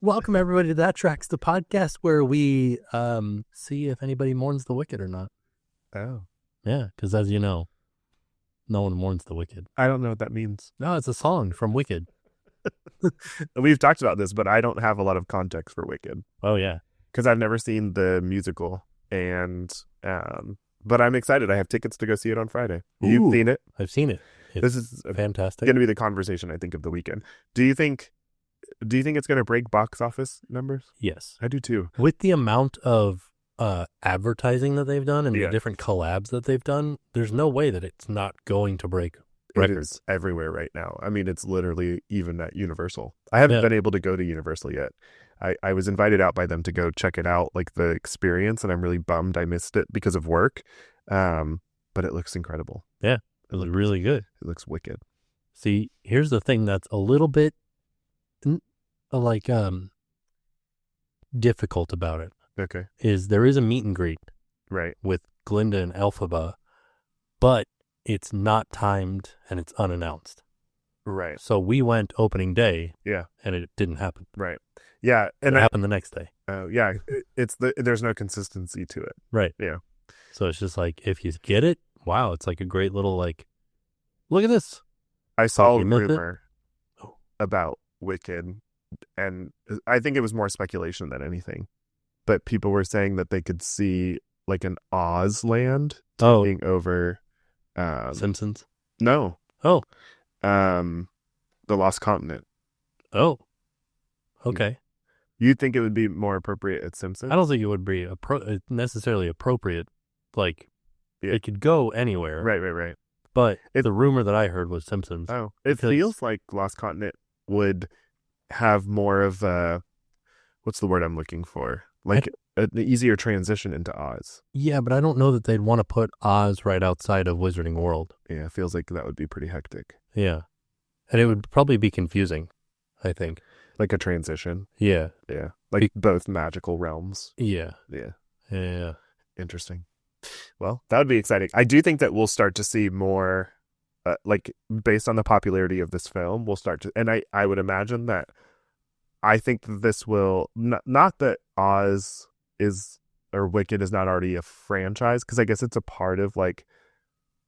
Welcome everybody to That Tracks, the podcast where we see if anybody mourns the wicked or not. Oh. Yeah, because as you know, no one mourns the wicked. I don't know what that means. No, it's a song from Wicked. We've talked about this, but I don't have a lot of context for Wicked. Oh, yeah. Because I've never seen the musical. And but I'm excited. I have tickets to go see it on Friday. You've Ooh, seen it? I've seen it. This is fantastic. going to be the conversation, I think, of the weekend. Do you think it's going to break box office numbers? Yes. I do too. With the amount of advertising that they've done and the different collabs that they've done, there's no way that it's not going to break records. It is everywhere right now. I mean, it's literally even at Universal. I haven't been able to go to Universal yet. I was invited out by them to go check it out, like the experience, and I'm really bummed I missed it because of work. But it looks incredible. Yeah, it looks really good. It looks wicked. See, here's the thing that's a little bit difficult about it. Okay. Is there is a meet and greet right with Glinda and Elphaba, but it's not timed and it's unannounced. Right. So we went opening day. Yeah. And it didn't happen. Right. Yeah. And it happened the next day. Yeah. There's no consistency to it. Right. Yeah. So it's just like, if you get it, wow, it's like a great little, like, look at this. I saw a rumor about Wicked, and I think it was more speculation than anything. But people were saying that they could see like an Oz land taking over Simpsons? No. Oh. The Lost Continent. Oh. Okay. You'd think it would be more appropriate at Simpsons? I don't think it would be necessarily appropriate. Like, it could go anywhere. Right. But the rumor that I heard was Simpsons. Oh. It feels like Lost Continent would have more of a, what's the word I'm looking for? Like an easier transition into Oz. Yeah, but I don't know that they'd want to put Oz right outside of Wizarding World. Yeah, it feels like that would be pretty hectic. Yeah. And it would probably be confusing, I think. Like a transition. Yeah. Yeah. Like both magical realms. Yeah. Yeah. Interesting. Well, that would be exciting. I do think that we'll start to see more, like, based on the popularity of this film, we'll start to, and I would imagine that I think that this will, not that Oz is, or Wicked is not already a franchise, because I guess it's a part of, like,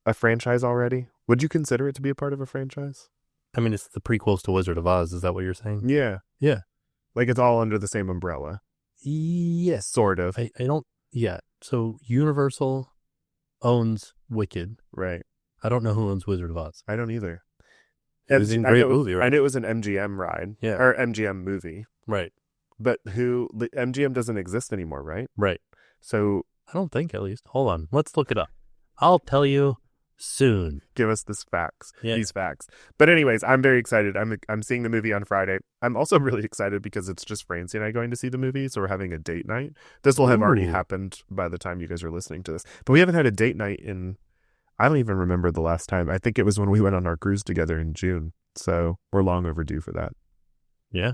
a franchise already. Would you consider it to be a part of a franchise? I mean, it's the prequels to Wizard of Oz. Is that what you're saying? Yeah. Like, it's all under the same umbrella. Yes. Sort of. I don't, So Universal owns Wicked. Right. I don't know who owns Wizard of Oz. I don't either. It was a great movie, right? I knew it was an MGM ride. Yeah. Or MGM movie. Right. But MGM doesn't exist anymore, right? Right. So I don't think, at least. Hold on. Let's look it up. I'll tell you soon. Give us these facts. Yeah. These facts. But anyways, I'm very excited. I'm seeing the movie on Friday. I'm also really excited because it's just Francie and I going to see the movie, so we're having a date night. This will have already happened by the time you guys are listening to this. But we haven't had a date night in, I don't even remember the last time. I think it was when we went on our cruise together in June. So we're long overdue for that. Yeah.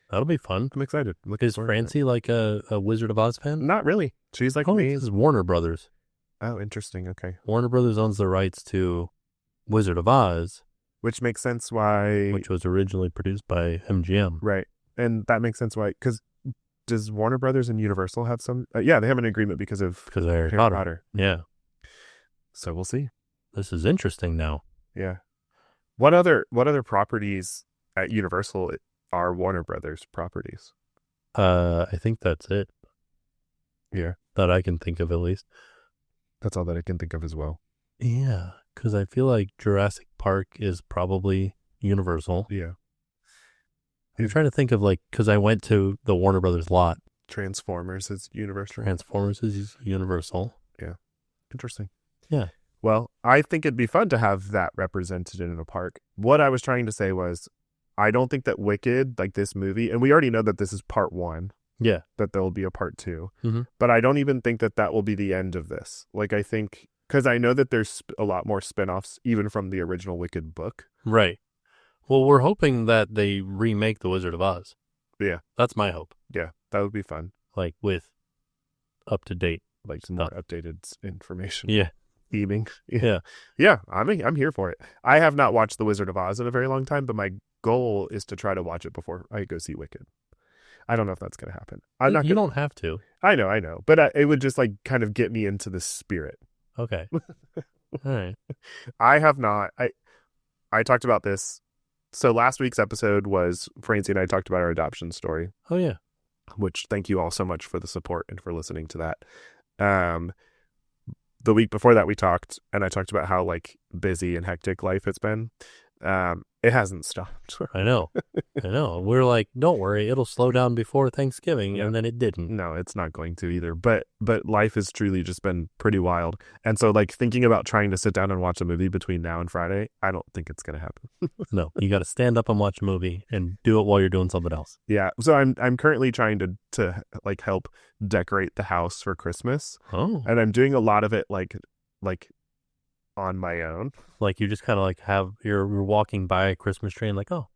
That'll be fun. I'm excited. Is Francie like a Wizard of Oz fan? Not really. She's like me. This is Warner Brothers. Oh, interesting. Okay. Warner Brothers owns the rights to Wizard of Oz. Which makes sense why... Which was originally produced by MGM. Right. And that makes sense why... Because does Warner Brothers and Universal have some... yeah, they have an agreement because of Harry Potter. Yeah. So we'll see. This is interesting now. Yeah. What other properties at Universal are Warner Brothers properties? I think that's it. Yeah. That I can think of, at least. That's all that I can think of as well. Yeah, because I feel like Jurassic Park is probably Universal. Yeah. I'm trying to think of, like, because I went to the Warner Brothers lot. Transformers is Universal. Transformers is Universal. Yeah. Interesting. Yeah. Well, I think it'd be fun to have that represented in a park. What I was trying to say was, I don't think that Wicked, like this movie, and we already know that this is part 1. Yeah. That there will be a part 2. Mm-hmm. But I don't even think that will be the end of this. Like, I think, because I know that there's a lot more spinoffs, even from the original Wicked book. Right. Well, we're hoping that they remake The Wizard of Oz. Yeah. That's my hope. Yeah, that would be fun. Like, with up-to-date, like, some more updated information. Yeah. Theming. Yeah. Yeah, I'm here for it. I have not watched The Wizard of Oz in a very long time, but my goal is to try to watch it before I go see Wicked. I don't know if that's going to happen. I'm not. You don't have to. I know, but it would just like kind of get me into the spirit. Okay. All right. I have not. I talked about this. So last week's episode was Francie and I talked about our adoption story. Oh yeah. Which thank you all so much for the support and for listening to that. The week before that we talked, and I talked about how like busy and hectic life has been. It hasn't stopped. I know. We're like, don't worry, it'll slow down before Thanksgiving, and then it didn't. No, it's not going to either. But life has truly just been pretty wild. And so like thinking about trying to sit down and watch a movie between now and Friday, I don't think it's going to happen. No, you got to stand up and watch a movie and do it while you're doing something else. Yeah. So I'm currently trying to like help decorate the house for Christmas. Oh. And I'm doing a lot of it like on my own. Like you just kind of like you're walking by a Christmas tree and like, oh.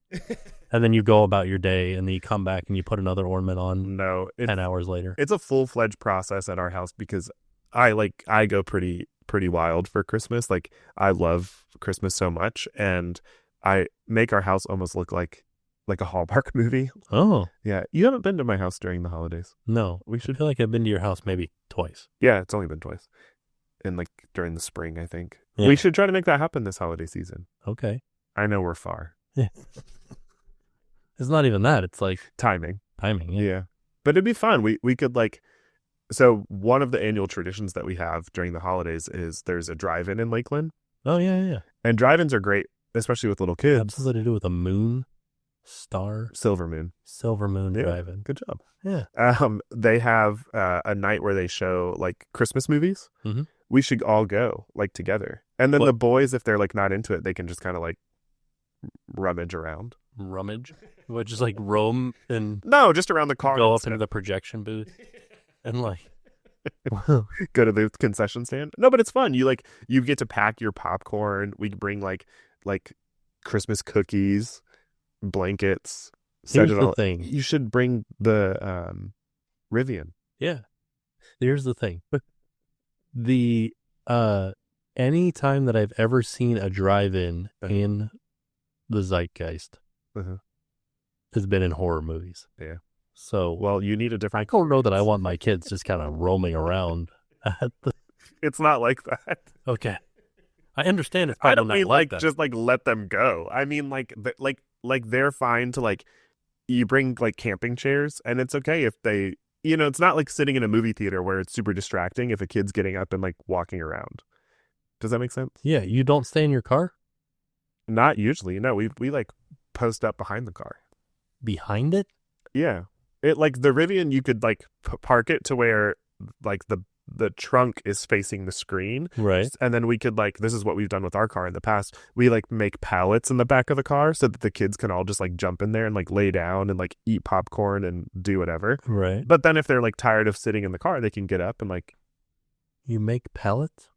And then you go about your day and then you come back and you put another ornament on. No, 10 hours later. It's a full-fledged process at our house because I go pretty wild for Christmas. Like I love Christmas so much, and I make our house almost look like a Hallmark movie. Oh. Yeah. You haven't been to my house during the holidays. No. I feel like I've been to your house maybe twice. Yeah, it's only been twice. And like during the spring, I think. Yeah. We should try to make that happen this holiday season. Okay. I know we're far. Yeah. It's not even that. It's like timing. Yeah. But it'd be fun. We could like, so one of the annual traditions that we have during the holidays is there's a drive-in in Lakeland. Oh, yeah. And drive-ins are great, especially with little kids. Have something to do with a moon, star, silver moon drive-in. Good job. Yeah. They have a night where they show like Christmas movies. Mm-hmm. We should all go like together. And then the boys, if they're like not into it, they can just kind of like rummage around. What, just like roam and no, just around the car. Go up into the projection booth and like go to the concession stand. No, but it's fun. You get to pack your popcorn. We bring like Christmas cookies, blankets. Here's the thing. You should bring the Rivian. Yeah. Here's the thing. The any time that I've ever seen a drive-in in the zeitgeist has been in horror movies. Yeah. So, well, you need a different. I don't know that I want my kids just kind of roaming around. It's not like that. Okay. I understand. I don't mean like just like let them go. I mean like they're fine to like, you bring like camping chairs and it's okay if they, it's not like sitting in a movie theater where it's super distracting if a kid's getting up and like walking around. Does that make sense? Yeah. You don't stay in your car? Not usually. No, we like post up behind the car. Behind it? Yeah. It like the Rivian, you could like park it to where like the trunk is facing the screen. Right. And then we could like, this is what we've done with our car in the past. We like make pallets in the back of the car so that the kids can all just like jump in there and like lay down and like eat popcorn and do whatever. Right. But then if they're like tired of sitting in the car, they can get up and like. You make pallets?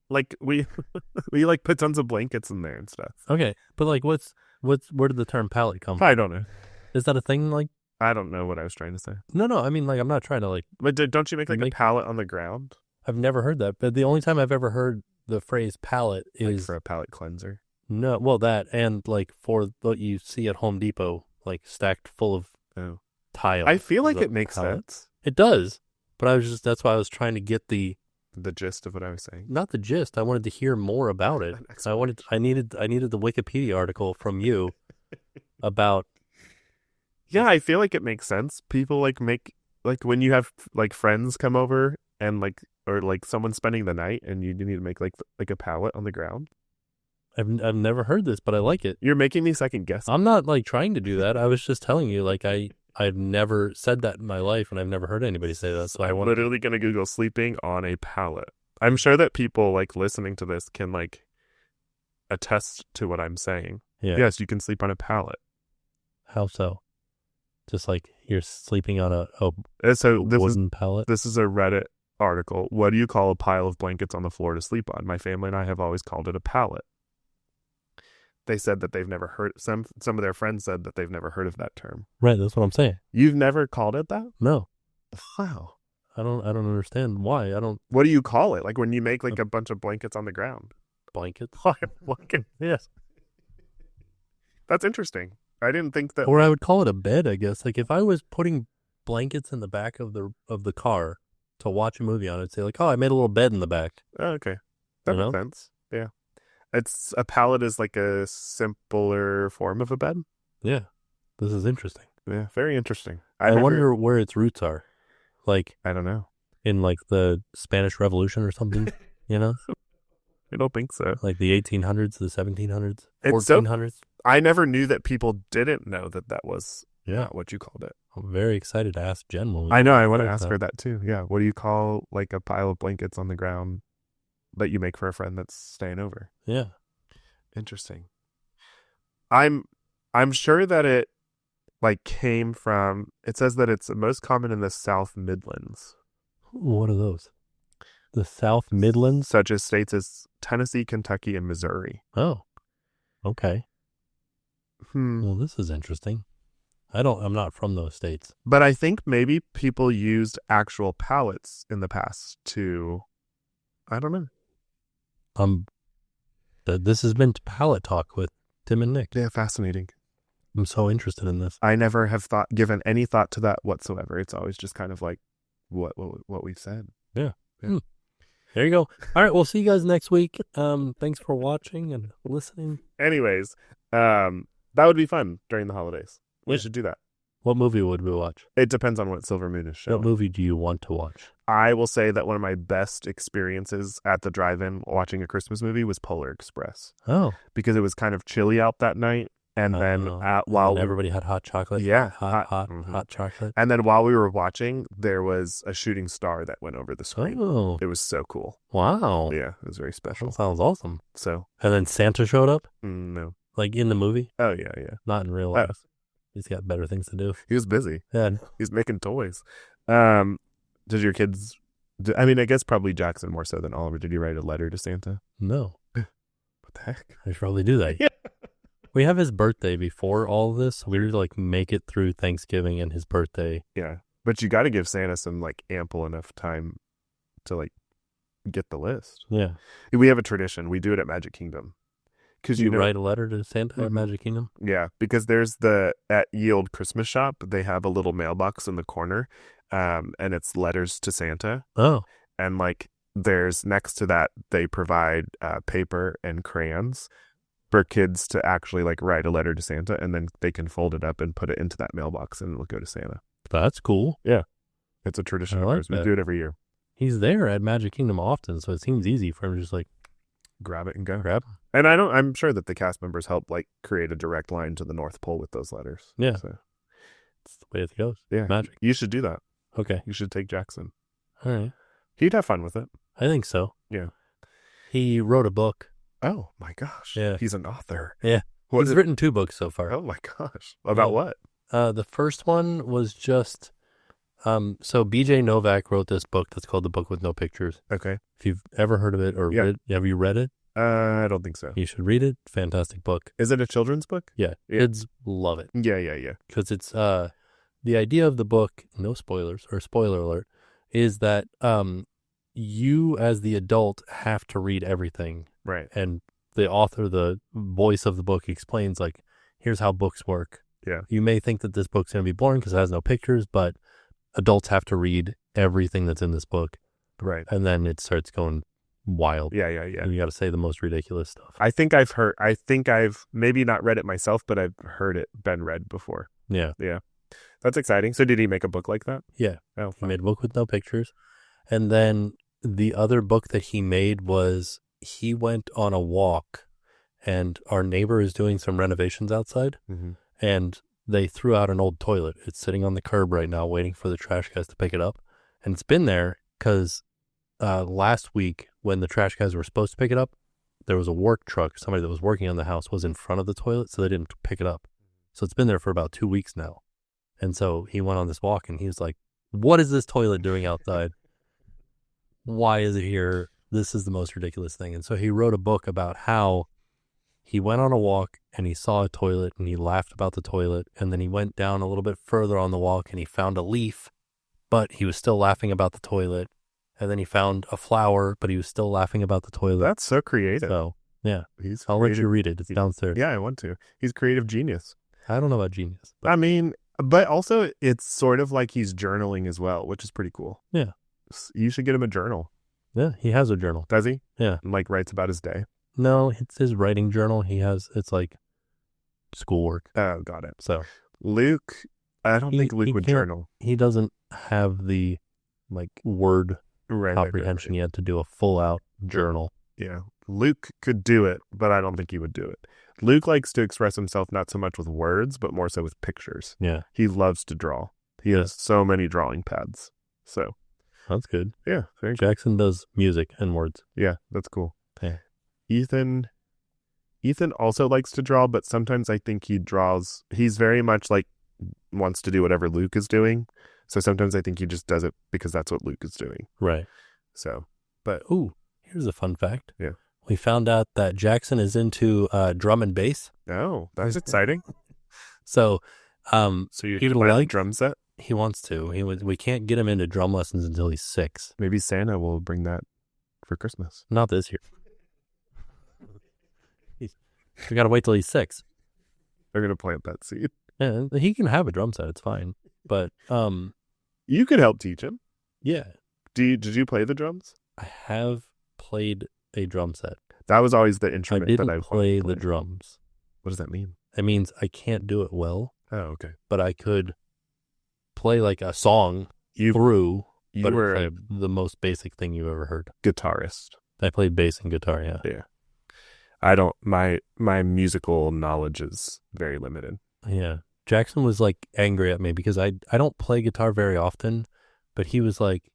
Like we like put tons of blankets in there and stuff. Okay. But like where did the term pallet come from? I don't know. Is that a thing? Like, I don't know what I was trying to say. No. I mean, like, I'm not trying to like. But don't you make like a pallet on the ground? I've never heard that. But the only time I've ever heard the phrase pallet is like for a pallet cleanser. No, well that and like for what you see at Home Depot, like stacked full of tiles. I feel like it makes sense. It does, but that's why I was trying to get the gist of what I was saying. Not the gist. I wanted to hear more about it. I needed the Wikipedia article from you about. Yeah, I feel like it makes sense. People like make like when you have like friends come over and like or like someone spending the night and you need to make like a pallet on the ground. I've never heard this, but I like it. You're making me second guess. I'm not like trying to do that. I was just telling you like I've never said that in my life and I've never heard anybody say that. So I'm literally going to Google sleeping on a pallet. I'm sure that people like listening to this can like attest to what I'm saying. Yeah. Yes, you can sleep on a pallet. How so? Just like you're sleeping on a wooden pallet? This is a Reddit article. What do you call a pile of blankets on the floor to sleep on? My family and I have always called it a pallet. They said that they've never heard, some of their friends said that they've never heard of that term. Right, that's what I'm saying. You've never called it that? No. Wow. I don't understand why. What do you call it? Like when you make like a bunch of blankets on the ground? Blankets? Blanket. Yes. That's interesting. I didn't think that. Or I would call it a bed, I guess. Like if I was putting blankets in the back of the car to watch a movie on, I'd say like, oh, I made a little bed in the back. Oh, okay, that You makes know? sense. Yeah, it's a pallet is like a simpler form of a bed. Yeah. This is interesting. Yeah, very interesting. I wonder where its roots are. Like I don't know. in like the Spanish Revolution or something, you know? I don't think so. Like the 1800s, the 1700s, It's 1400s. I never knew that people didn't know that was Yeah. what you called it. I'm very excited to ask Jen when we I know. I want to ask her that too. Yeah. What do you call like a pile of blankets on the ground that you make for a friend that's staying over? Yeah. Interesting. I'm sure that it like came from. It says that it's most common in the South Midlands. What are those? The South Midlands? Such as states as Tennessee, Kentucky, and Missouri. Oh. Okay. Well, this is interesting. I'm not from those states. But I think maybe people used actual pallets in the past to, I don't know. This has been Palette Talk with Tim and Nick. Yeah, fascinating. I'm so interested in this. I never have given any thought to that whatsoever. It's always just kind of like what we've said. Yeah. There you go. All right, we'll see you guys next week. Thanks for watching and listening. Anyways, that would be fun during the holidays. We should do that. What movie would we watch? It depends on what Silver Moon is showing. What movie do you want to watch? I will say that one of my best experiences at the drive-in watching a Christmas movie was Polar Express. Oh. Because it was kind of chilly out that night. And then while everybody had hot chocolate. Yeah. Hot chocolate. And then while we were watching, there was a shooting star that went over the screen. Oh. It was so cool. Wow. Yeah, it was very special. That sounds awesome. So. And then Santa showed up? No. Like in the movie? Oh, yeah. Not in real life. He's got better things to do. He was busy. Yeah. He's making toys. Did your kids... I mean, I guess probably Jackson more so than Oliver. Did you write a letter to Santa? No. What the heck? I should probably do that. Yeah. We have his birthday before all of this. We like make it through Thanksgiving and his birthday. Yeah. But you got to give Santa some like ample enough time to like get the list. Yeah. We have a tradition. We do it at Magic Kingdom. Because you write a letter to Santa at Magic Kingdom? Yeah. Because there's at Yield Christmas Shop, they have a little mailbox in the corner. And it's letters to Santa. Oh. And like there's next to that, they provide paper and crayons for kids to actually like write a letter to Santa, and then they can fold it up and put it into that mailbox and it'll go to Santa. That's cool. Yeah. It's a tradition of ours. We do it every year. He's there at Magic Kingdom often, so it seems easy for him to just like grab it and go. Grab. And I'm sure that the cast members help like create a direct line to the North Pole with those letters. Yeah. So. That's the way it goes. Yeah. Magic. You should do that. Okay. You should take Jackson. All right. He'd have fun with it. I think so. Yeah. He wrote a book. Oh my gosh. Yeah. He's an author. Yeah. He's written 2 books so far. Oh my gosh. About what? The first one was just so BJ Novak wrote this book that's called The Book with No Pictures. Okay. If you've ever heard of it or read it, have you read it? I don't think so. You should read it. Fantastic book. Is it a children's book? Yeah. Kids love it. Yeah. Because it's the idea of the book, no spoilers or spoiler alert, is that you as the adult have to read everything. Right. And the author, the voice of the book explains like, here's how books work. Yeah. You may think that this book's going to be boring because it has no pictures, but adults have to read everything that's in this book. Right. And then it starts going wild. Yeah. And you got to say the most ridiculous stuff. I think I've maybe not read it myself, but I've heard it been read before. Yeah. Yeah. That's exciting. So did he make a book like that? Yeah. Oh, he made a book with no pictures. And then the other book that he made was he went on a walk and our neighbor is doing some renovations outside. Mm-hmm. And they threw out an old toilet. It's sitting on the curb right now waiting for the trash guys to pick it up. And it's been there because last week when the trash guys were supposed to pick it up, there was a work truck. Somebody that was working on the house was in front of the toilet, so they didn't pick it up. So it's been there for about 2 weeks now. And so he went on this walk and he was like, what is this toilet doing outside? Why is it here? This is the most ridiculous thing. And so he wrote a book about how he went on a walk and he saw a toilet and he laughed about the toilet. And then he went down a little bit further on the walk and he found a leaf, but he was still laughing about the toilet. And then he found a flower, but he was still laughing about the toilet. That's so creative. So, yeah. He's I'll let you read it. It's downstairs. Yeah, I want to. He's a creative genius. I don't know about genius. But. I mean, but also it's sort of like he's journaling as well, which is pretty cool. Yeah. You should get him a journal. Yeah, he has a journal. Does he? Yeah. And like writes about his day? No, it's his writing journal. It's like schoolwork. Oh, got it. So Luke, I don't think Luke would journal. He doesn't have the like word comprehension yet to do a full out journal. Yeah. Luke could do it, but I don't think he would do it. Luke likes to express himself not so much with words, but more so with pictures. Yeah. He loves to draw. He has so many drawing pads. So that's good. Yeah. Jackson does music and words. Yeah, that's cool. Yeah. Ethan also likes to draw, but sometimes I think he's very much like wants to do whatever Luke is doing. So sometimes I think he just does it because that's what Luke is doing. Right. So, but here's a fun fact. Yeah. We found out that Jackson is into drum and bass. Oh, that's exciting. So you can play a drum set? He wants to. We can't get him into drum lessons until he's 6. Maybe Santa will bring that for Christmas. Not this year. We got to wait till he's 6. They're going to plant that seed. Yeah, he can have a drum set. It's fine. But you could help teach him. Yeah. Did you play the drums? I have played a drum set. That was always the instrument that I didn't play the drums. What does that mean? It means I can't do it well. Oh, okay. But I could play like a song through. You were the most basic thing you ever heard. Guitarist. I played bass and guitar, yeah. Yeah. I don't, my musical knowledge is very limited. Yeah. Jackson was like angry at me because I don't play guitar very often, but he was like,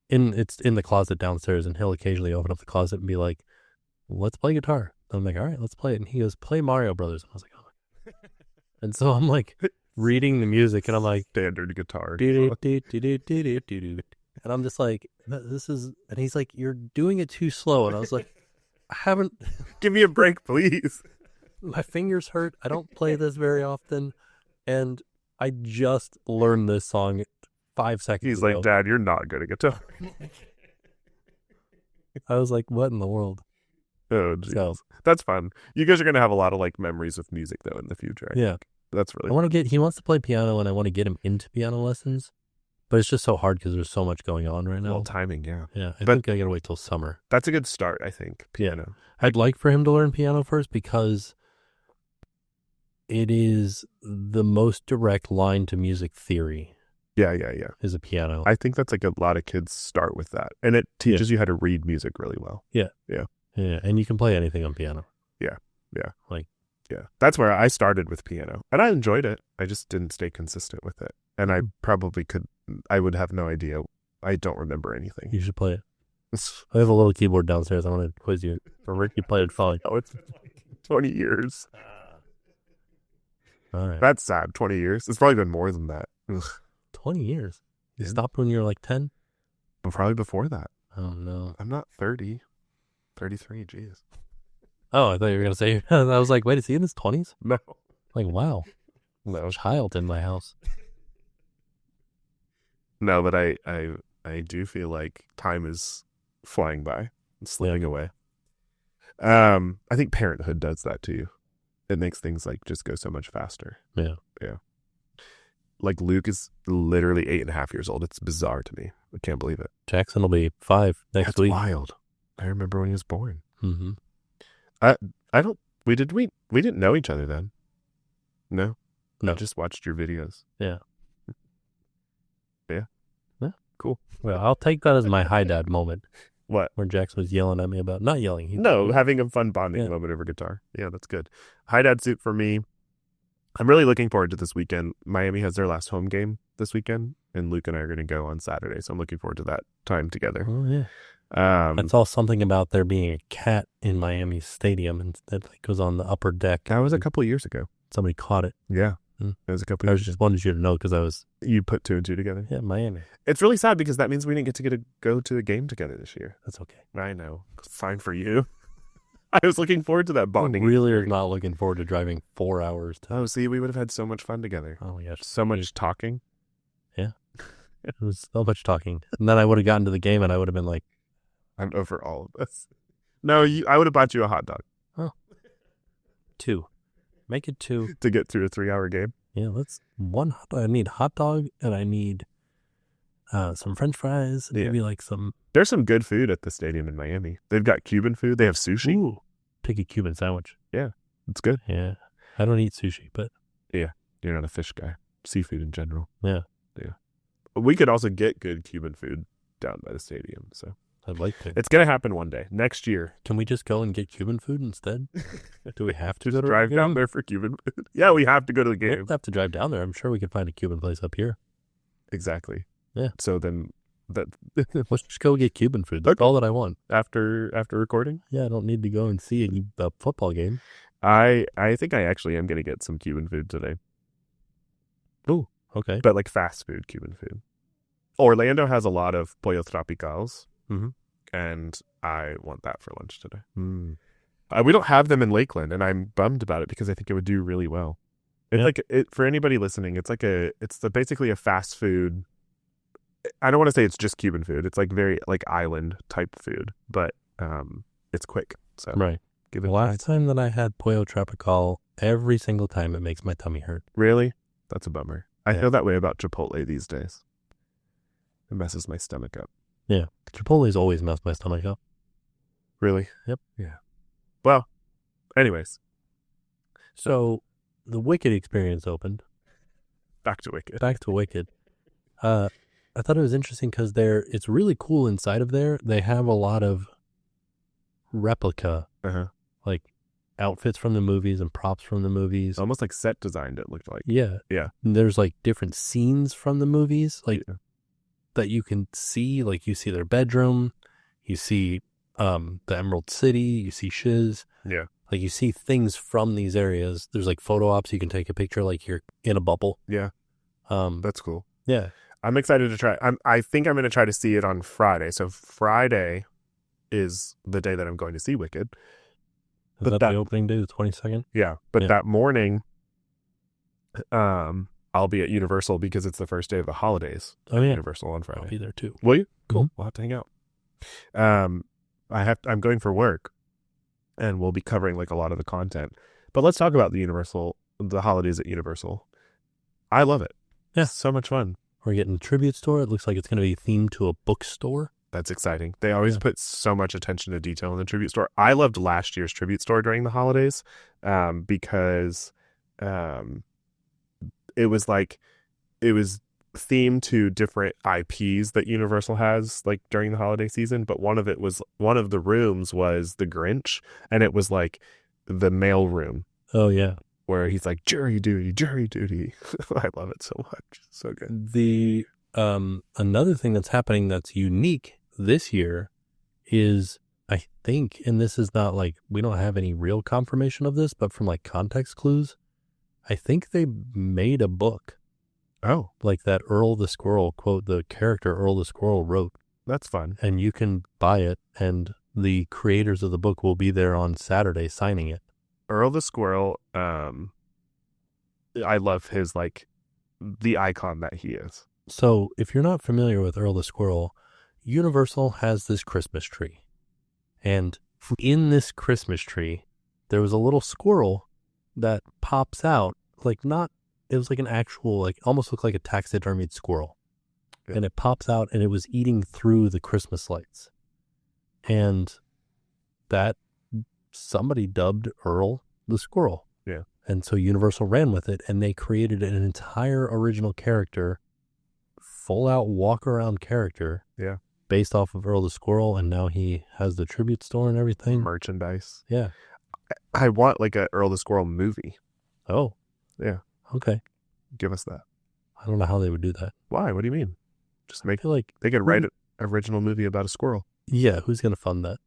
it's in the closet downstairs, and he'll occasionally open up the closet and be like, let's play guitar. I'm like, all right, let's play it. And he goes, play Mario Brothers. And I was like, oh. And so I'm like reading the music, and I'm like, standard guitar. And I'm just like, this is, and he's like, you're doing it too slow. And I was like, I haven't. Give me a break, please. My fingers hurt. I don't play this very often. And I just learned this song 5 seconds He's ago. like, Dad, you're not good at guitar. I was like, what in the world? Oh, geez. So, that's fun. You guys are going to have a lot of like memories with music though in the future. Yeah. That's really he wants to play piano, and I want to get him into piano lessons, but it's just so hard because there's so much going on right now. Well, timing, yeah. Yeah. I think I got to wait till summer. That's a good start, I think. Piano. Yeah. I'd like for him to learn piano first because it is the most direct line to music theory. Yeah. Is a piano. I think that's like a lot of kids start with that, and it teaches you how to read music really well. Yeah. And you can play anything on piano. Yeah. Yeah. That's where I started with piano, and I enjoyed it. I just didn't stay consistent with it, and I probably could. I would have no idea. I don't remember anything. You should play it. I have a little keyboard downstairs. I want to quiz you. For Rick, you played it fine. Oh, it's 20 years. All right. That's sad. 20 years. It's probably been more than that. Ugh. 20 years. You stopped when you were like 10? Probably before that. Oh, no. I'm not 30. 33, jeez. Oh, I thought you were going to say, I was like, wait, is he in his 20s? No. Like, wow. No. Child in my house. No, but I do feel like time is flying by and slipping away. I think parenthood does that to you. It makes things like just go so much faster. Yeah. Like Luke is literally 8.5 years old. It's bizarre to me. I can't believe it. Jackson will be 5 next week. That's wild. I remember when he was born. Mm-hmm. We didn't know each other then. No. No. I just watched your videos. Yeah. Yeah. Cool. Well, I'll take that as my hi dad moment. What? Where Jackson was yelling at me about, not yelling. Having a fun bonding moment over guitar. Yeah, that's good. Hi dad suit for me. I'm really looking forward to this weekend. Miami has their last home game this weekend, and Luke and I are going to go on Saturday. So I'm looking forward to that time together. Oh, yeah. I saw something about there being a cat in Miami Stadium, and that was on the upper deck. That was a couple of years ago. Somebody caught it. Yeah. It was a couple of years just wanted you to know because you put 2 and 2 together. Yeah, Miami. It's really sad because that means we didn't get to go to a game together this year. That's okay. I know. Fine for you. I was looking forward to that bonding. I really are not looking forward to driving 4 hours. See, we would have had so much fun together. Oh my gosh. So much talking. Yeah. It was so much talking. And then I would have gotten to the game and I would have been like, I'm over all of this. No, I would have bought you a hot dog. Oh. 2. Make it 2 to get through a 3-hour game. Yeah, I need hot dog and I need some French fries. And maybe like some. There's some good food at the stadium in Miami. They've got Cuban food. They have sushi. Ooh, take a Cuban sandwich. Yeah, it's good. Yeah, I don't eat sushi, but yeah, you're not a fish guy. Seafood in general. Yeah. We could also get good Cuban food down by the stadium. So I'd like to. It's gonna happen one day next year. Can we just go and get Cuban food instead? Do we have to go to drive down there for Cuban food? Yeah, we have to go to the game. We don't have to drive down there. I'm sure we could find a Cuban place up here. Exactly. Yeah. So then let's just go get Cuban food. That's all that I want. After recording? Yeah, I don't need to go and see a football game. I think I actually am gonna get some Cuban food today. Ooh, okay. But like fast food Cuban food. Orlando has a lot of pollos tropicales. Mm-hmm. And I want that for lunch today. We don't have them in Lakeland, and I'm bummed about it because I think it would do really well. It's for anybody listening. It's basically a fast food. I don't want to say it's just Cuban food. It's like very like island type food, but it's quick. So right. Give it last time that I had pollo tropical, every single time it makes my tummy hurt. Really? That's a bummer. I feel that way about Chipotle these days. It messes my stomach up. Yeah. Chipotle's always messed my stomach up. Really? Yep. Yeah. Well, anyways. So, the Wicked experience opened. Back to Wicked. I thought it was interesting because it's really cool inside of there. They have a lot of replica, like outfits from the movies and props from the movies. Almost like set designed, it looked like. Yeah. Yeah. And there's like different scenes from the movies, like that you can see. Like you see their bedroom, you see the Emerald City, you see Shiz. Yeah. Like you see things from these areas. There's like photo ops. You can take a picture like you're in a bubble. Yeah. That's cool. Yeah. I'm excited to try. I think I'm going to try to see it on Friday. So Friday is the day that I'm going to see Wicked. Is that the opening day, the 22nd? Yeah. But that morning, I'll be at Universal because it's the first day of the holidays. Oh, yeah. Universal on Friday. I'll be there too. Will you? Cool. Mm-hmm. We'll have to hang out. I'm going for work, and we'll be covering like a lot of the content. But let's talk about the holidays at Universal. I love it. Yeah. It's so much fun. We're getting a tribute store. It looks like it's going to be themed to a bookstore. That's exciting. They always put so much attention to detail in the tribute store. I loved last year's tribute store during the holidays because it was themed to different IPs that Universal has like during the holiday season. But one of the rooms was the Grinch, and it was like the mail room. Oh, yeah. Where he's like, jury duty. I love it so much. It's so good. The another thing that's happening that's unique this year is, I think, and this is not like, we don't have any real confirmation of this, but from like context clues, I think they made a book. Oh. Like that Earl the Squirrel quote, the character Earl the Squirrel wrote. That's fun. And you can buy it, and the creators of the book will be there on Saturday signing it. Earl the Squirrel, I love his, like, the icon that he is. So, if you're not familiar with Earl the Squirrel, Universal has this Christmas tree. And in this Christmas tree, there was a little squirrel that pops out, it was like an actual, like, almost looked like a taxidermied squirrel. Yeah. And it pops out, and it was eating through the Christmas lights. And that somebody dubbed Earl the Squirrel. Yeah. And so Universal ran with it, and they created an entire original character, full out walk around character. Yeah. Based off of Earl the Squirrel, and now he has the tribute store and everything. Merchandise. Yeah. I want like a Earl the Squirrel movie. Oh. Yeah. Okay. Give us that. I don't know how they would do that. Why? What do you mean? Just make, I feel like they could write an original movie about a squirrel. Yeah, who's going to fund that?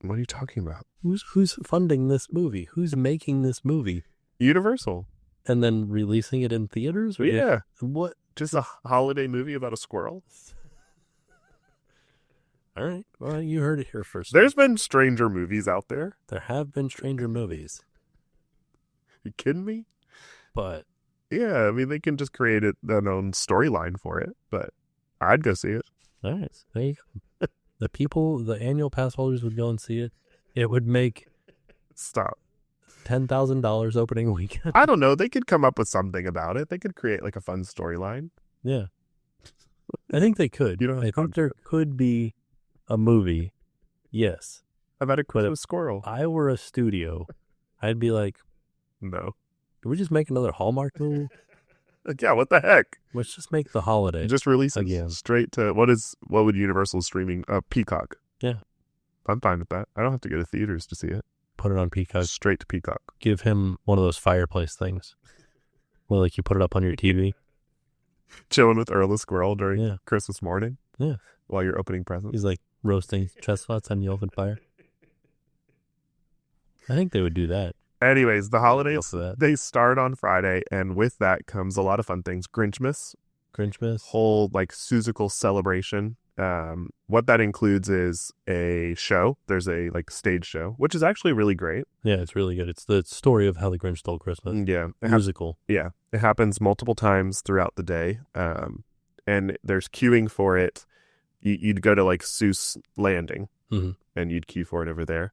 What are you talking about? Who's funding this movie? Who's making this movie? Universal. And then releasing it in theaters? Or yeah. What? Just a holiday movie about a squirrel? All right. Well, you heard it here first. There's been stranger movies out there. There have been stranger movies. You kidding me? But yeah, I mean, they can just create their own storyline for it, but I'd go see it. All right. So there you go. The annual pass holders would go and see it. It would make... Stop. $10,000 opening weekend. I don't know. They could come up with something about it. They could create like a fun storyline. Yeah. I think they could. You know, I think there could be a movie. Yes. About a Christmas squirrel. If I were a studio, I'd be like, no. Can we just make another Hallmark movie? Yeah, what the heck? Let's just make The Holiday. Just release it again. Straight to what would Universal streaming? Peacock. Yeah. I'm fine with that. I don't have to go to theaters to see it. Put it on Peacock. Straight to Peacock. Give him one of those fireplace things. Where like you put it up on your TV. Chilling with Earl the Squirrel during Christmas morning. Yeah. While you're opening presents. He's like roasting chestnuts on the open fire. I think they would do that. Anyways, the holidays, they start on Friday, and with that comes a lot of fun things. Grinchmas. Whole, like, Seussical celebration. What that includes is a show. There's a, like, stage show, which is actually really great. Yeah, it's really good. It's the story of how the Grinch stole Christmas. Yeah. Musical. Yeah. It happens multiple times throughout the day, and there's queuing for it. You'd go to, like, Seuss Landing, and you'd queue for it over there.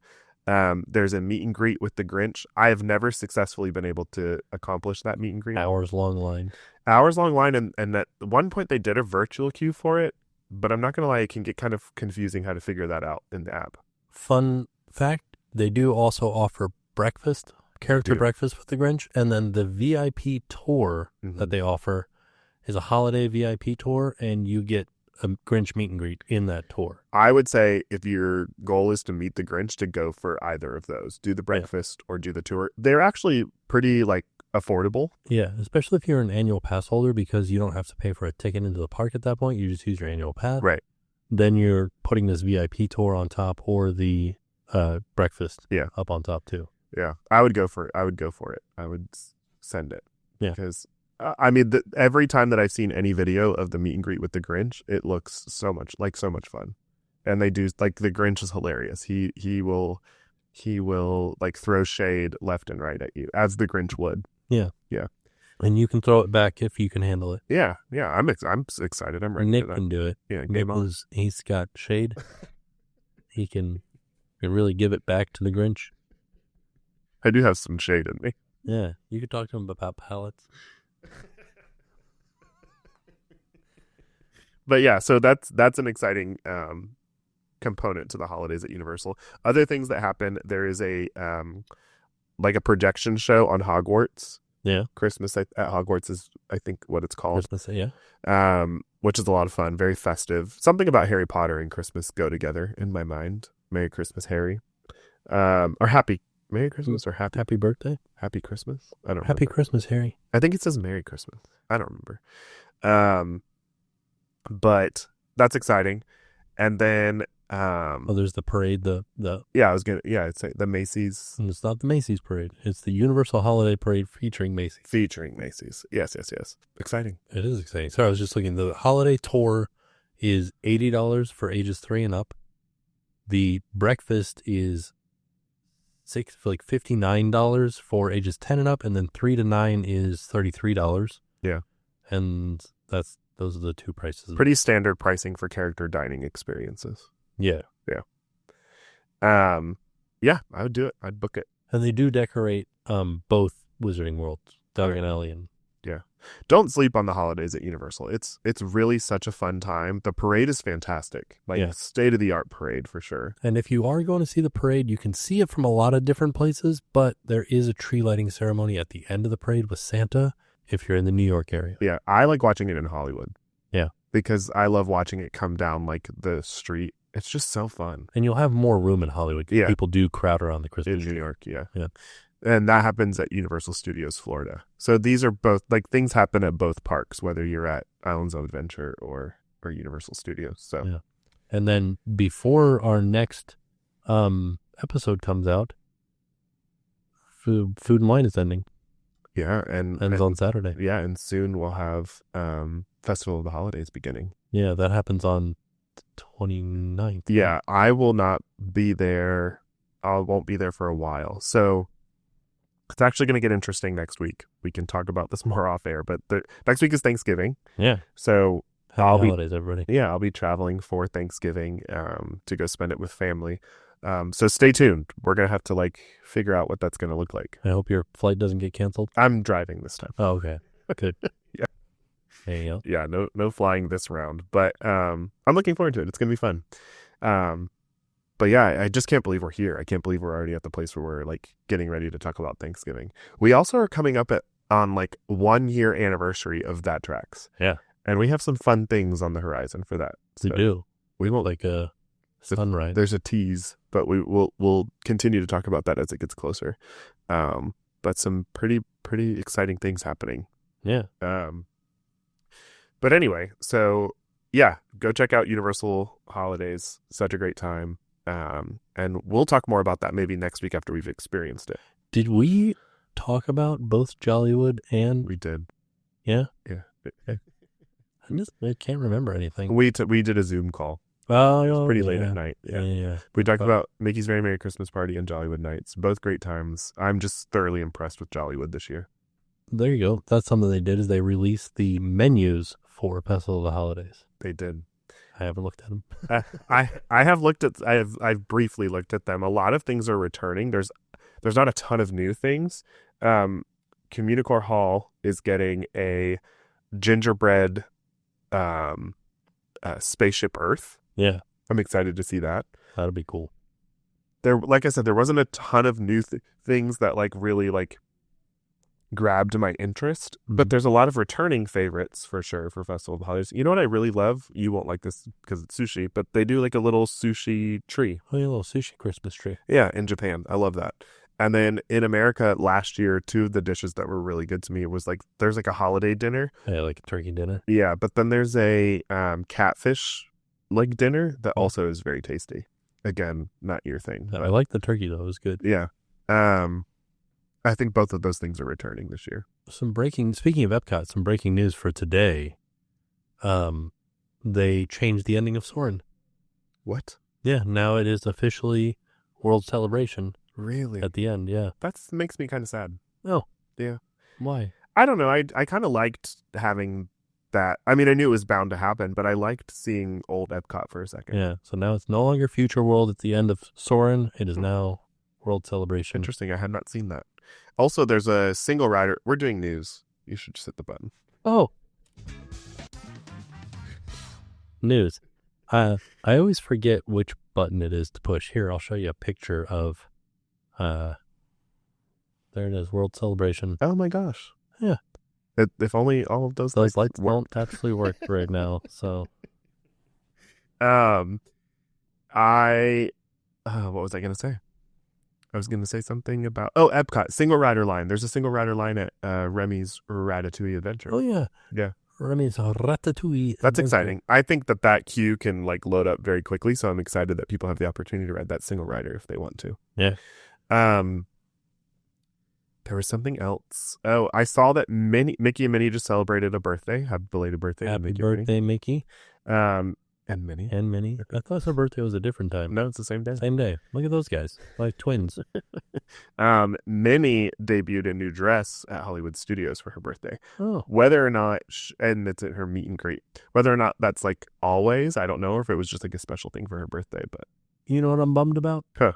There's a meet and greet with the Grinch. I have never successfully been able to accomplish that meet and greet. Hours long line, and at one point they did a virtual queue for it, but I'm not gonna lie, it can get kind of confusing how to figure that out in the app. Fun fact: they do also offer breakfast, breakfast with the Grinch, and then the VIP tour that they offer is a holiday VIP tour, and you get a Grinch meet and greet in that tour. I would say if your goal is to meet the Grinch, to go for either of those. Do the breakfast or do the tour. They're actually pretty, like, affordable. Yeah, especially if you're an annual pass holder, because you don't have to pay for a ticket into the park at that point. You just use your annual pass. Right. Then you're putting this VIP tour on top, or the breakfast up on top too. Yeah, I would go for it. I would send it. Yeah. Because I mean, every time that I've seen any video of the meet and greet with the Grinch, it looks so much fun. And they do, like, the Grinch is hilarious. He will like throw shade left and right at you, as the Grinch would. Yeah. Yeah. And you can throw it back if you can handle it. Yeah. Yeah. I'm excited. I'm ready. Nick for that. can do it. Yeah. Because he's got shade. He can really give it back to the Grinch. I do have some shade in me. Yeah. You could talk to him about palettes. But yeah, so that's an exciting component to the holidays at Universal. Other things that happen, there is a like a projection show on Hogwarts. Yeah. Christmas at Hogwarts is, I think, what it's called. Christmas, yeah. Which is a lot of fun, very festive. Something about Harry Potter and Christmas go together in my mind. Merry Christmas, Harry. Or Happy Merry Christmas or Happy birthday? Happy Christmas? I don't know. Happy Christmas, Harry. I think it says Merry Christmas. I don't remember. But that's exciting. And then there's the parade, the it's the Macy's. And it's not the Macy's parade. It's the Universal Holiday Parade featuring Macy's. Yes. Exciting. It is exciting. Sorry, I was just looking. The holiday tour is $80 for ages 3 and up. The breakfast is $59 for ages 10 and up, and then 3 to 9 is $33. Yeah. And those are the two prices. Pretty standard pricing for character dining experiences. Yeah. Yeah. I would do it. I'd book it. And they do decorate both Wizarding Worlds, Doug and Ellie. And yeah. Don't sleep on the holidays at Universal. It's really such a fun time. The parade is fantastic. State-of-the-art parade for sure. And if you are going to see the parade, you can see it from a lot of different places, but there is a tree lighting ceremony at the end of the parade with Santa if you're in the New York area. Yeah, I like watching it in Hollywood. Yeah. Because I love watching it come down, like, the street. It's just so fun. And you'll have more room in Hollywood. Yeah. People do crowd around the Christmas tree. In New York, yeah. Yeah. And that happens at Universal Studios Florida. So these are both, like, things happen at both parks, whether you're at Islands of Adventure or Universal Studios. So yeah. And then before our next episode comes out, Food and Wine is ending. Yeah, and ends on Saturday. Yeah, and soon we'll have Festival of the Holidays beginning. Yeah, that happens on the 29th. Yeah, I will not be there. I won't be there for a while. So it's actually going to get interesting next week. We can talk about this more off air, but next week is Thanksgiving. Yeah. So Happy holidays, everybody. Yeah, I'll be traveling for Thanksgiving to go spend it with family. So stay tuned. We're gonna have to like figure out what that's gonna look like. I hope your flight doesn't get canceled. I'm driving this time. Oh, okay. Good. Yeah. There you go. Yeah, no flying this round, but I'm looking forward to it. It's gonna be fun. But yeah, I just can't believe we're here. I can't believe we're already at the place where we're like getting ready to talk about Thanksgiving. We also are coming up on like 1 year anniversary of That Tracks. Yeah. And we have some fun things on the horizon for that. We do. We won't like a sunrise. There's a tease, but we'll continue to talk about that as it gets closer. But some pretty exciting things happening. Yeah. But anyway, so yeah, go check out Universal Holidays. Such a great time. And we'll talk more about that maybe next week after we've experienced it. Did we talk about both Jollywood and... We did. Yeah? Yeah. I can't remember anything. We did a Zoom call. Oh, it was pretty late at night. Yeah. We talked about Mickey's Very Merry Christmas Party and Jollywood Nights. Both great times. I'm just thoroughly impressed with Jollywood this year. There you go. That's something they did, is they released the menus for Festival of the Holidays. They did. I haven't looked at them. I've briefly looked at them. A lot of things are returning. There's not a ton of new things. Communicore Hall is getting a gingerbread spaceship Earth. Yeah. I'm excited to see that. That'll be cool. Like I said, there wasn't a ton of new things that like really like grabbed my interest, but there's a lot of returning favorites for sure for Festival of the Holidays. You know what I really love? You won't like this because it's sushi, but they do like a little sushi tree. Oh, yeah, a little sushi Christmas tree. Yeah, in Japan. I love that. And then in America last year, 2 of the dishes that were really good to me was like, there's like a holiday dinner. Yeah, like a turkey dinner. Yeah, but then there's a catfish like dinner that also is very tasty. Again, not your thing. I like the turkey though. It was good. Yeah. I think both of those things are returning this year. Speaking of Epcot, some breaking news for today. They changed the ending of Soarin'. What? Yeah, now it is officially World Celebration. Really? At the end, yeah. That makes me kind of sad. Oh. Yeah. Why? I don't know. I kind of liked having that. I mean, I knew it was bound to happen, but I liked seeing old Epcot for a second. Yeah, so now it's no longer Future World at the end of Soarin'. It is now World Celebration. Interesting. I had not seen that. Also, there's a single rider. We're doing news. You should just hit the button. Oh. News. I always forget which button it is to push. Here, I'll show you a picture of... there it is, World Celebration. Oh my gosh. Yeah. If only all of those lights don't actually work right now, so... What was I going to say? I was going to say something about... Oh, Epcot, single rider line. There's a single rider line at Remy's Ratatouille Adventure. Oh, yeah. Yeah. Remy's Ratatouille That's exciting. I think that queue can like load up very quickly, so I'm excited that people have the opportunity to ride that single rider if they want to. Yeah. There was something else. Oh, I saw that Mickey and Minnie just celebrated a birthday. Happy belated birthday. Happy birthday, Mickey. And Minnie. And Minnie. I thought her birthday was a different time. No, it's the same day. Same day. Look at those guys. Like twins. Minnie debuted a new dress at Hollywood Studios for her birthday. Oh. Whether or not, and it's at her meet and greet, whether or not that's like always, I don't know, or if it was just like a special thing for her birthday, but. You know what I'm bummed about? Huh.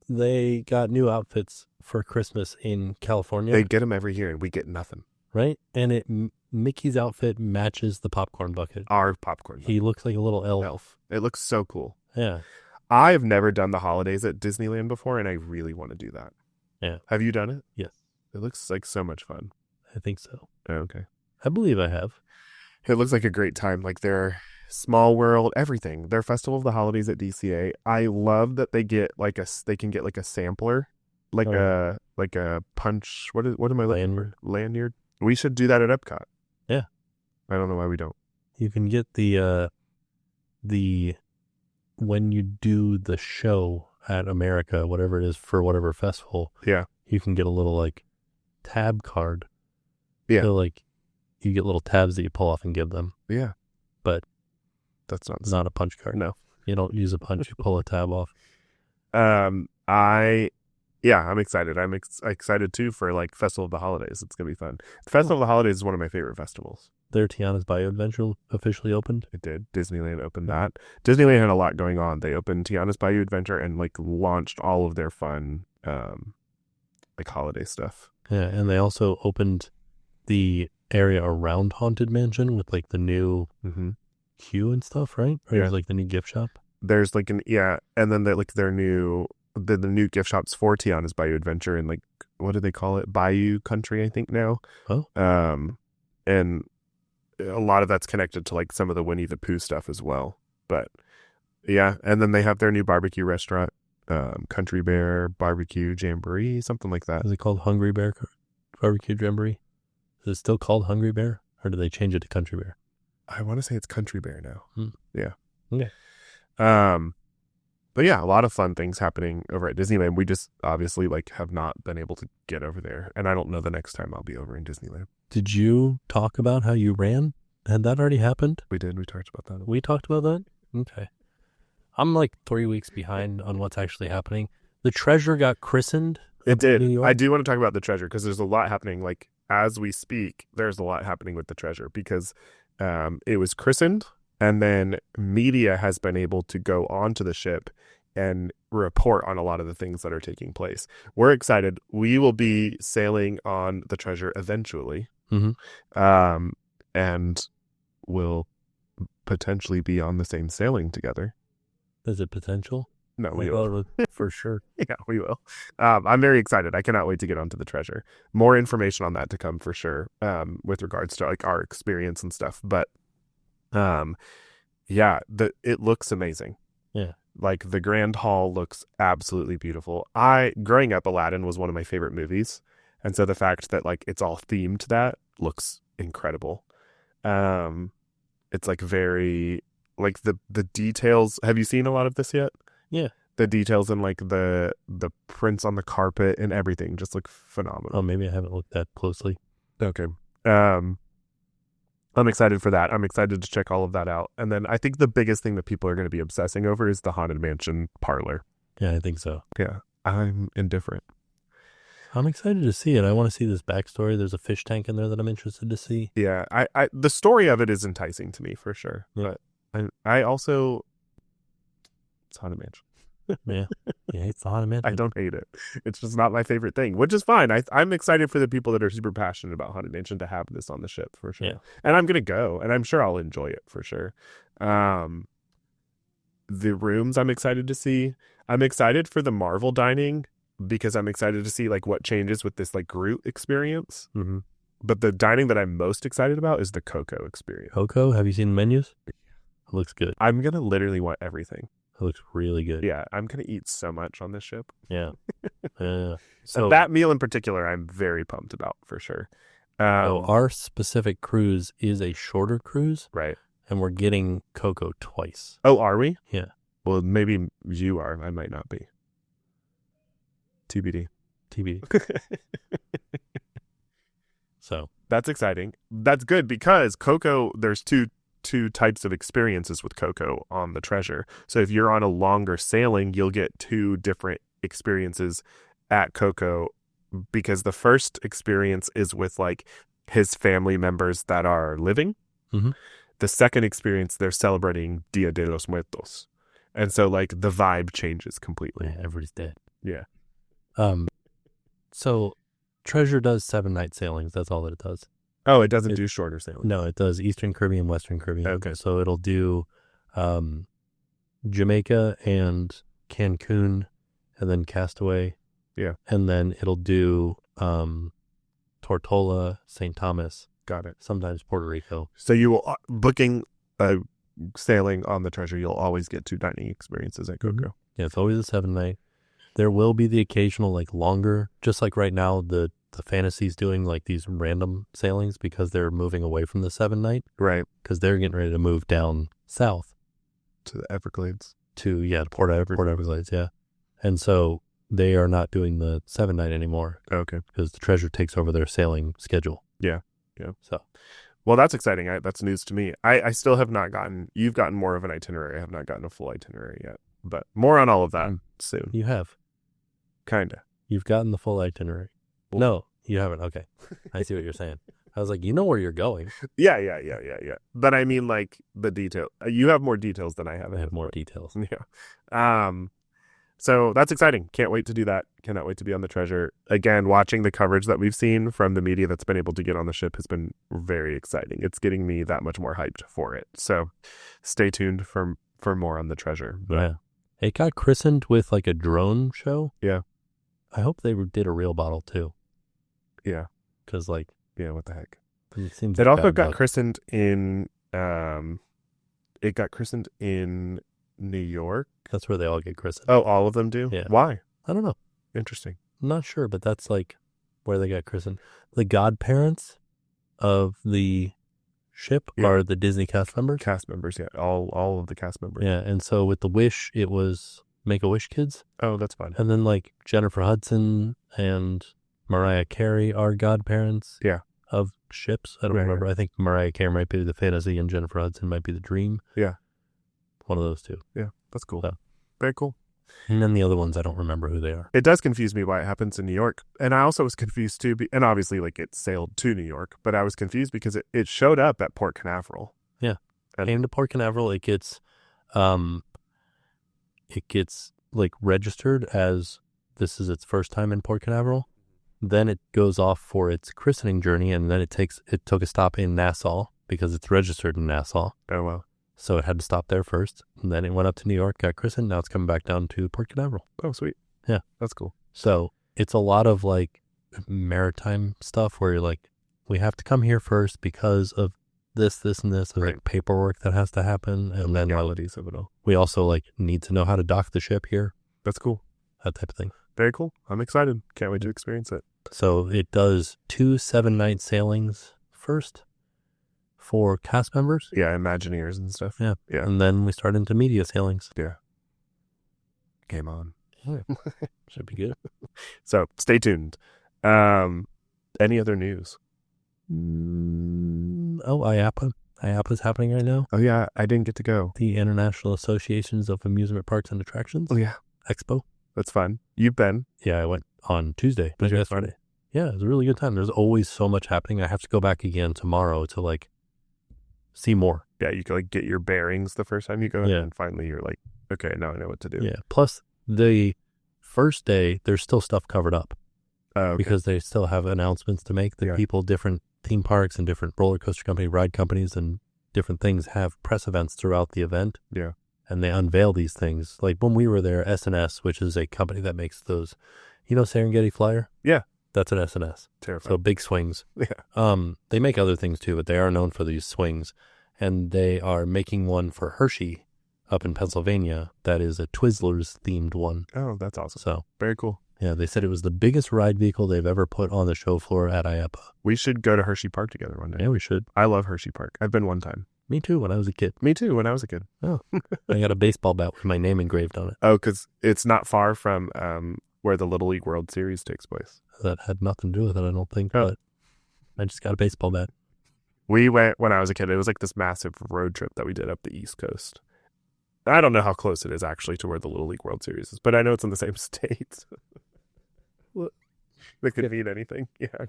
They got new outfits for Christmas in California. They get them every year and we get nothing. Right? And Mickey's outfit matches the popcorn bucket. Our popcorn bucket. He looks like a little elf. It looks so cool. Yeah. I've never done the holidays at Disneyland before, and I really want to do that. Yeah. Have you done it? Yes. It looks like so much fun. I think so. Oh, okay. I believe I have. It looks like a great time. Like their Small World, everything. Their Festival of the Holidays at DCA. I love that they get they can get like a sampler, like a punch. What am I looking for? Lanyard. We should do that at Epcot. Yeah. I don't know why we don't. You can get the when you do the show at America, whatever it is for whatever festival. Yeah. You can get a little like tab card. Yeah. So like you get little tabs that you pull off and give them. Yeah. But that's not a punch card. No. You don't use a punch, you pull a tab off. I'm excited. I'm excited too for like Festival of the Holidays. It's going to be fun. Festival of the Holidays is one of my favorite festivals. their Tiana's Bayou Adventure officially opened? It did. Disneyland opened that. Disneyland had a lot going on. They opened Tiana's Bayou Adventure and like launched all of their fun like holiday stuff. Yeah, and they also opened the area around Haunted Mansion with like the new queue and stuff, right? Or there's like the new gift shop. There's like and then their new the new gift shops for Tiana's Bayou Adventure and like what do they call it? Bayou Country, I think now. Oh. And a lot of that's connected to like some of the Winnie the Pooh stuff as well. But yeah, and then they have their new barbecue restaurant, Country Bear Barbecue Jamboree, something like that. Is it called Hungry Bear Barbecue Jamboree? Is it still called Hungry Bear, or did they change it to Country Bear? I want to say it's Country Bear now. Yeah. Okay. But yeah, a lot of fun things happening over at Disneyland. We just obviously like have not been able to get over there, and I don't know the next time I'll be over in Disneyland. Did you talk about how you ran? Had that already happened? We did. We talked about that. We talked about that? Okay. I'm like 3 weeks behind on what's actually happening. The Treasure got christened. It did. I do want to talk about the Treasure because there's a lot happening. Like as we speak, there's a lot happening with the Treasure because it was christened, and then media has been able to go onto the ship and report on a lot of the things that are taking place. We're excited. We will be sailing on the Treasure eventually. And we'll potentially be on the same sailing together. Is it potential? No, we will. For sure. Yeah, we will. I'm very excited. I cannot wait to get onto the Treasure. More information on that to come for sure, with regards to like our experience and stuff. But yeah, it looks amazing. Yeah. Like the Grand Hall looks absolutely beautiful. Growing up, Aladdin was one of my favorite movies. And so the fact that like it's all themed to that looks incredible. It's like very like the details. Have you seen a lot of this yet? Yeah. The details in like the prints on the carpet and everything just look phenomenal. Oh, maybe I haven't looked that closely. Okay. I'm excited for that. I'm excited to check all of that out. And then I think the biggest thing that people are going to be obsessing over is the Haunted Mansion parlor. Yeah, I think so. Yeah. I'm indifferent. I'm excited to see it. I want to see this backstory. There's a fish tank in there that I'm interested to see. Yeah. I the story of it is enticing to me for sure. Yeah. But I also it's Haunted Mansion. Yeah. Yeah, it's the Haunted Mansion. I don't hate it. It's just not my favorite thing, which is fine. I'm excited for the people that are super passionate about Haunted Mansion to have this on the ship for sure. Yeah. And I'm going to go, and I'm sure I'll enjoy it for sure. The rooms I'm excited to see. I'm excited for the Marvel dining because I'm excited to see like what changes with this like Groot experience. Mm-hmm. But the dining that I'm most excited about is the Coco experience. Coco? Have you seen the menus? It looks good. I'm going to literally want everything. It looks really good. Yeah, I'm going to eat so much on this ship. Yeah. Yeah. So that meal in particular, I'm very pumped about for sure. Our specific cruise is a shorter cruise. Right. And we're getting Coco twice. Oh, are we? Yeah. Well, maybe you are. I might not be. TBD. So. That's exciting. That's good because Coco, there's two types of experiences with Coco on the Treasure. So if you're on a longer sailing, you'll get two different experiences at Coco because the first experience is with like his family members that are living. Mm-hmm. The second experience, they're celebrating Dia de los Muertos. And so like the vibe changes completely. Yeah, everybody's dead. Yeah. So Treasure does 7-night sailings. That's all that it does. Oh, it doesn't do shorter sailings. No, it does Eastern Caribbean, Western Caribbean. Okay. So it'll do Jamaica and Cancun and then Castaway. Yeah. And then it'll do Tortola, St. Thomas. Got it. Sometimes Puerto Rico. So you will, booking a sailing on the Treasure, you'll always get two dining experiences at Coco. Mm-hmm. Yeah, it's always a 7-night. There will be the occasional like longer, just like right now the Fantasy's doing like these random sailings because they're moving away from the 7-night. Right. Because they're getting ready to move down south. To the Everglades. To Port Everglades, yeah. And so they are not doing the 7-night anymore. Okay. Because the Treasure takes over their sailing schedule. Yeah. Yeah. So. Well, that's exciting. That's news to me. I still have not you've gotten more of an itinerary. I have not gotten a full itinerary yet. But more on all of that soon. You have. Kinda. You've gotten the full itinerary. Well, no, you haven't. Okay. I see what you're saying. I was like, you know where you're going. Yeah. But I mean, like the detail. You have more details than I have. I have more details. Yeah. So that's exciting. Can't wait to do that. Cannot wait to be on the treasure. Again, watching the coverage that we've seen from the media that's been able to get on the ship has been very exciting. It's getting me that much more hyped for it. So stay tuned for more on the treasure. But, yeah. It got christened with like a drone show. Yeah. I hope they did a real bottle too. Yeah. Because like. Yeah, what the heck? It also got christened in it got christened in New York. That's where they all get christened. Oh, all of them do? Yeah. Why? I don't know. Interesting. I'm not sure, but that's like where they got christened. The godparents of the ship are the Disney cast members. Cast members, yeah. All of the cast members. Yeah, and so with the Wish, it was Make-A-Wish kids. Oh, that's fun. And then like Jennifer Hudson and Mariah Carey are godparents. Yeah. Of ships. I don't remember. I think Mariah Carey might be the Fantasy and Jennifer Hudson might be the Dream. Yeah. One of those two. Yeah, that's cool. So. Very cool. And then the other ones, I don't remember who they are. It does confuse me why it happens in New York. And I also was confused too. And obviously, like, it sailed to New York. But I was confused because it showed up at Port Canaveral. Yeah. Came to Port Canaveral. It gets like registered as this is its first time in Port Canaveral. Then it goes off for its christening journey, and then it took a stop in Nassau because it's registered in Nassau. Oh, wow. So it had to stop there first, and then it went up to New York, got christened. Now it's coming back down to Port Canaveral. Oh, sweet. Yeah. That's cool. So it's a lot of like maritime stuff where you're like, we have to come here first because of this, and this. There's like paperwork that has to happen. And then legalities of it all. We also like need to know how to dock the ship here. That's cool. That type of thing. Very cool. I'm excited. Can't wait to experience it. So it does 2 7-night sailings first for cast members. Yeah, Imagineers and stuff. Yeah. Yeah. And then we start into media sailings. Yeah. Game on. Yeah. Should be good. So stay tuned. Any other news? IAAPA. IAAPA's happening right now. Oh, yeah. I didn't get to go. The International Associations of Amusement Parks and Attractions. Oh, yeah. Expo. That's fun. You've been? Yeah, I went on Tuesday. Yesterday. Yeah, it was a really good time. There's always so much happening. I have to go back again tomorrow to like see more. Yeah, you can like get your bearings the first time you go, and finally you're like, okay, now I know what to do. Yeah. Plus the first day, there's still stuff covered up. Because they still have announcements to make. The people, different theme parks and different roller coaster company, ride companies, and different things have press events throughout the event. Yeah. And they unveil these things. Like when we were there, S&S, which is a company that makes those, Serengeti Flyer? Yeah. That's an S&S. Terrifying. So big swings. Yeah. They make other things too, but they are known for these swings. And they are making one for Hershey up in Pennsylvania that is a Twizzlers themed one. Oh, that's awesome. So very cool. Yeah, they said it was the biggest ride vehicle they've ever put on the show floor at IAAPA. We should go to Hershey Park together one day. Yeah, we should. I love Hershey Park. I've been one time. Me too, when I was a kid. Me too, when I was a kid. Oh, I got a baseball bat with my name engraved on it. Oh, because it's not far from where the Little League World Series takes place. That had nothing to do with it, I don't think, but I just got a baseball bat. We went when I was a kid. It was like this massive road trip that we did up the East Coast. I don't know how close it is actually to where the Little League World Series is, but I know it's in the same state. That could mean anything. Yeah.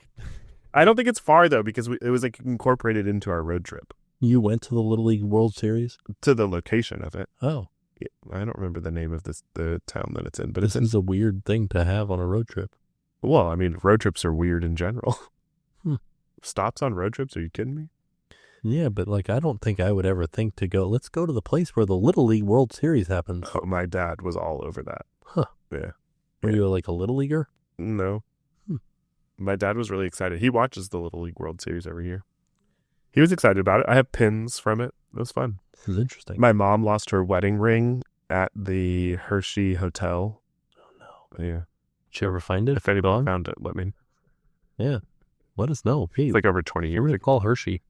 I don't think it's far though, because it was like incorporated into our road trip. You went to the Little League World Series? To the location of it. Oh. Yeah, I don't remember the name of the town that it's in, but this is a weird thing to have on a road trip. Well, I mean, road trips are weird in general. Stops on road trips? Are you kidding me? Yeah, but like, I don't think I would ever think to go, let's go to the place where the Little League World Series happens. Oh, my dad was all over that. Huh. Yeah. Were you like a Little Leaguer? No. My dad was really excited. He watches the Little League World Series every year. He was excited about it. I have pins from it. It was fun. This is interesting. My mom lost her wedding ring at the Hershey Hotel. Oh, no. Yeah. Did you ever find it? If anybody found it, let me. Yeah. Let us know. Please. It's like over 20 years. We're going to call Hershey.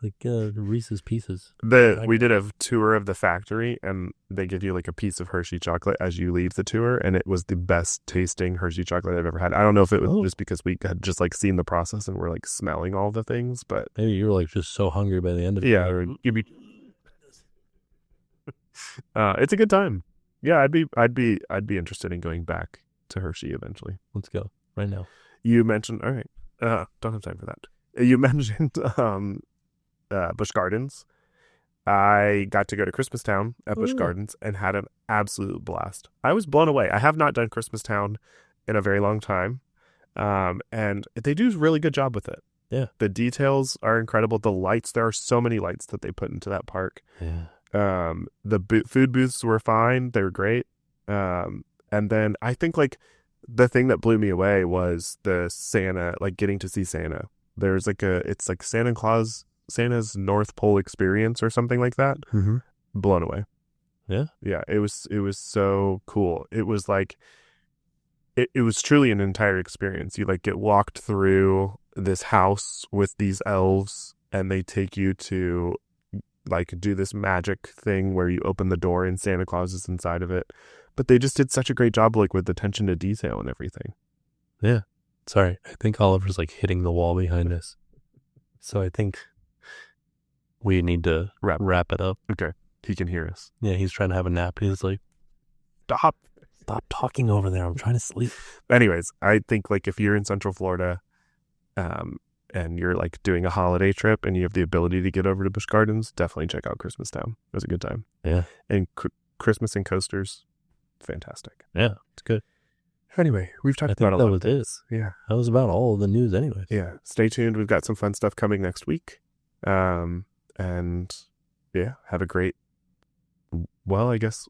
Like Reese's Pieces. We did a tour of the factory, and they give you like a piece of Hershey chocolate as you leave the tour, and it was the best tasting Hershey chocolate I've ever had. I don't know if it was just because we had just like seen the process and we're like smelling all the things, but maybe you were like just so hungry by the end of it. Yeah, or give me. It's a good time. Yeah, I'd be interested in going back to Hershey eventually. Let's go right now. You mentioned, all right. Don't have time for that. You mentioned Busch Gardens. I got to go to Christmastown at Busch Gardens and had an absolute blast. I was blown away. I have not done Christmastown in a very long time, and they do a really good job with it. Yeah, the details are incredible. The lights, there are so many lights that they put into that park. Yeah. The food booths were fine. They were great. And then I think like the thing that blew me away was the Santa, like getting to see Santa. There's like it's like Santa's North Pole experience or something like that. Mm-hmm. Blown away. Yeah. Yeah. It was so cool. It was like, it was truly an entire experience. You like get walked through this house with these elves and they take you to like do this magic thing where you open the door and Santa Claus is inside of it. But they just did such a great job like with attention to detail and everything. Yeah. Sorry. I think Oliver's like hitting the wall behind us. So I think we need to wrap it up. Okay. He can hear us. Yeah, he's trying to have a nap. He's like, Stop talking over there. I'm trying to sleep. Anyways, I think like if you're in Central Florida, and you're like doing a holiday trip and you have the ability to get over to Busch Gardens, definitely check out Christmastown. It was a good time. Yeah. And Christmas and coasters, fantastic. Yeah, it's good. Anyway, we've talked about a lot of things. Yeah. That was about all of the news anyways. Yeah. Stay tuned. We've got some fun stuff coming next week. And yeah, have a great, well, I guess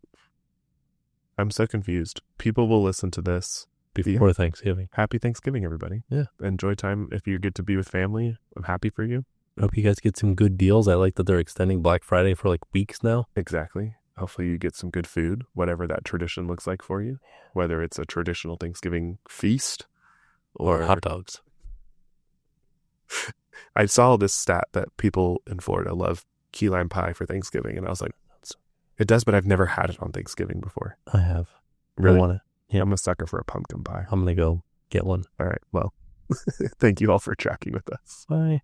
I'm so confused. People will listen to this before Thanksgiving. Happy Thanksgiving, everybody. Yeah. Enjoy time. If you get to be with family, I'm happy for you. Hope you guys get some good deals. I like that they're extending Black Friday for like weeks now. Exactly. Hopefully you get some good food, whatever that tradition looks like for you, whether it's a traditional Thanksgiving feast or hot dogs. I saw this stat that people in Florida love key lime pie for Thanksgiving, and I was like, it does, but I've never had it on Thanksgiving before. I have. Really? I want it. Yeah. I'm a sucker for a pumpkin pie. I'm going to go get one. All right. Well, thank you all for tracking with us. Bye.